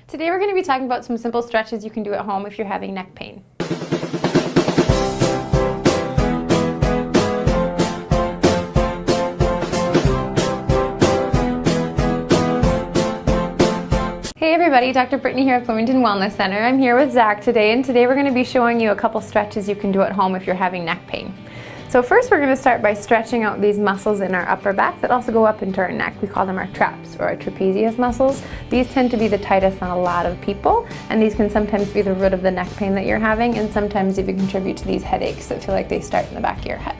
Today we're going to be talking about some simple stretches you can do at home if you're having neck pain. Hey everybody, Dr. Brittany here at Bloomington Wellness Center. I'm here with Zach today, and today we're going to be showing you a couple stretches you can do at home if you're having neck pain. So first we're going to start by stretching out these muscles in our upper back that also go up into our neck. We call them our traps or our trapezius muscles. These tend to be the tightest on a lot of people, and these can sometimes be the root of the neck pain that you're having, and sometimes even contribute to these headaches that feel like they start in the back of your head.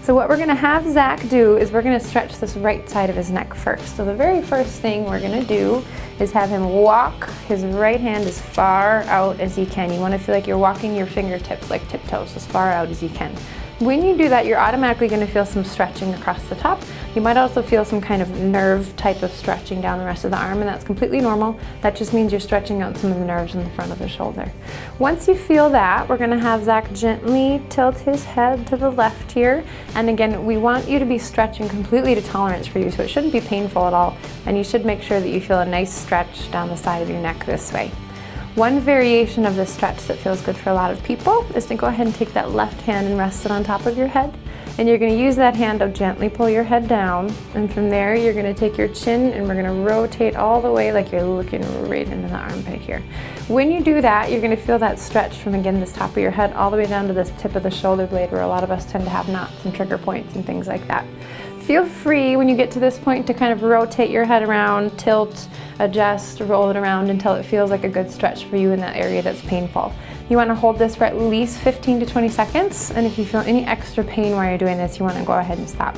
So what we're going to have Zach do is we're going to stretch this right side of his neck first. So the very first thing we're going to do is have him walk his right hand as far out as you can. You want to feel like you're walking your fingertips like tiptoes as far out as you can. When you do that, you're automatically going to feel some stretching across the top. You might also feel some kind of nerve type of stretching down the rest of the arm, and that's completely normal. That just means you're stretching out some of the nerves in the front of the shoulder. Once you feel that, we're going to have Zach gently tilt his head to the left here. And again, we want you to be stretching completely to tolerance for you, so it shouldn't be painful at all. And you should make sure that you feel a nice stretch down the side of your neck this way. One variation of this stretch that feels good for a lot of people is to go ahead and take that left hand and rest it on top of your head. And you're going to use that hand to gently pull your head down. And from there, you're going to take your chin and we're going to rotate all the way like you're looking right into the armpit here. When you do that, you're going to feel that stretch from, again, this top of your head all the way down to this tip of the shoulder blade where a lot of us tend to have knots and trigger points and things like that. Feel free when you get to this point to kind of rotate your head around, tilt, adjust, roll it around until it feels like a good stretch for you in that area that's painful. You want to hold this for at least 15 to 20 seconds, and if you feel any extra pain while you're doing this, you want to go ahead and stop.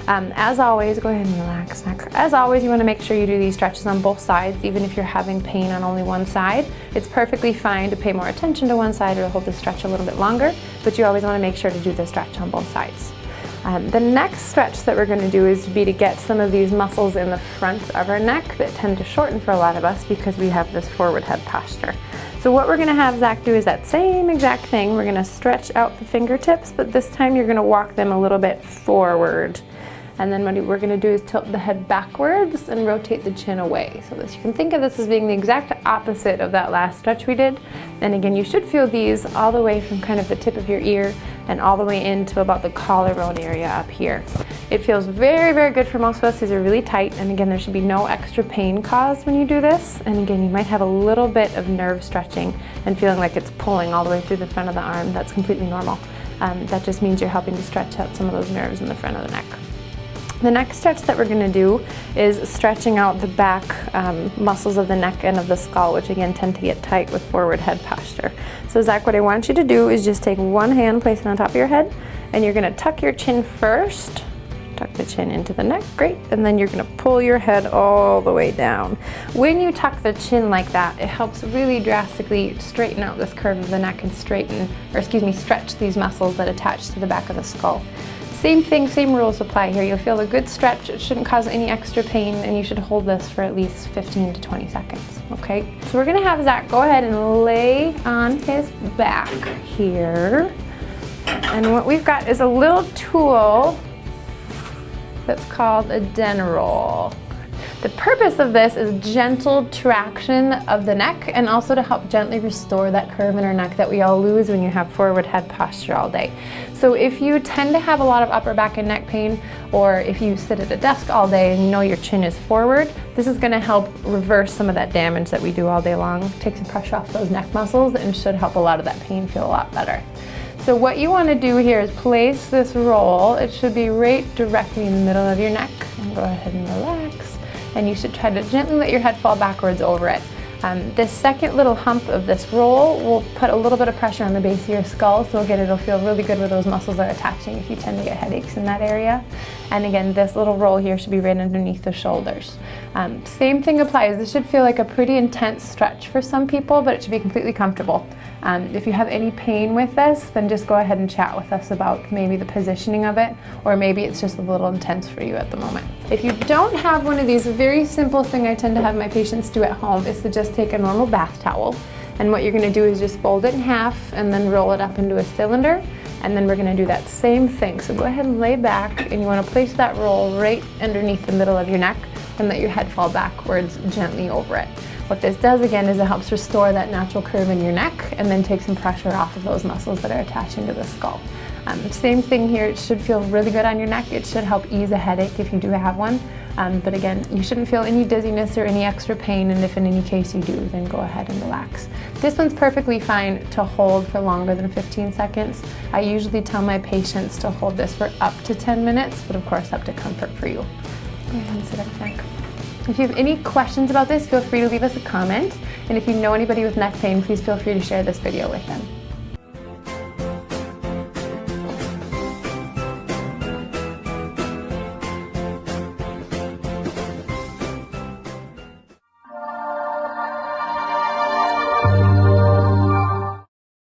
As always, go ahead and relax. As always, you want to make sure you do these stretches on both sides, even if you're having pain on only one side. It's perfectly fine to pay more attention to one side or hold the stretch a little bit longer, but you always want to make sure to do the stretch on both sides. The next stretch that we're going to do is to get some of these muscles in the front of our neck that tend to shorten for a lot of us because we have this forward head posture. So what we're going to have Zach do is that same exact thing. We're going to stretch out the fingertips, but this time you're going to walk them a little bit forward. And then what we're going to do is tilt the head backwards and rotate the chin away. So this, you can think of this as being the exact opposite of that last stretch we did. And again, you should feel these all the way from kind of the tip of your ear and all the way into about the collarbone area up here. It feels very, very good for most of us. These are really tight. And again, there should be no extra pain caused when you do this. And again, you might have a little bit of nerve stretching and feeling like it's pulling all the way through the front of the arm. That's completely normal. That just means you're helping to stretch out some of those nerves in the front of the neck. The next stretch that we're going to do is stretching out the back muscles of the neck and of the skull, which again tend to get tight with forward head posture. So Zach, what I want you to do is just take one hand, place it on top of your head, and you're going to tuck your chin first. Tuck the chin into the neck, great, and then you're going to pull your head all the way down. When you tuck the chin like that, it helps really drastically straighten out this curve of the neck and stretch these muscles that attach to the back of the skull. Same thing, same rules apply here. You'll feel a good stretch. It shouldn't cause any extra pain, and you should hold this for at least 15 to 20 seconds, okay? So we're gonna have Zach go ahead and lay on his back here. And what we've got is a little tool that's called a Denerol. The purpose of this is gentle traction of the neck and also to help gently restore that curve in our neck that we all lose when you have forward head posture all day. So if you tend to have a lot of upper back and neck pain, or if you sit at a desk all day and you know your chin is forward, this is going to help reverse some of that damage that we do all day long, take some pressure off those neck muscles, and should help a lot of that pain feel a lot better. So what you want to do here is place this roll. It should be right directly in the middle of your neck. And go ahead and relax. And you should try to gently let your head fall backwards over it. This second little hump of this roll will put a little bit of pressure on the base of your skull, so again, it'll feel really good where those muscles are attaching if you tend to get headaches in that area. And again, this little roll here should be right underneath the shoulders. Same thing applies. This should feel like a pretty intense stretch for some people, but it should be completely comfortable. If you have any pain with this, then just go ahead and chat with us about maybe the positioning of it, or maybe it's just a little intense for you at the moment. If you don't have one of these, a very simple thing I tend to have my patients do at home is to just take a normal bath towel, and what you're going to do is just fold it in half and then roll it up into a cylinder, and then we're going to do that same thing. So go ahead and lay back, and you want to place that roll right underneath the middle of your neck and let your head fall backwards gently over it. What this does again is it helps restore that natural curve in your neck and then take some pressure off of those muscles that are attaching to the skull. Same thing here, it should feel really good on your neck. It should help ease a headache if you do have one. But again, you shouldn't feel any dizziness or any extra pain, and if in any case you do, then go ahead and relax. This one's perfectly fine to hold for longer than 15 seconds. I usually tell my patients to hold this for up to 10 minutes, but of course up to comfort for you. Go ahead and sit up back. If you have any questions about this, feel free to leave us a comment. And if you know anybody with neck pain, please feel free to share this video with them.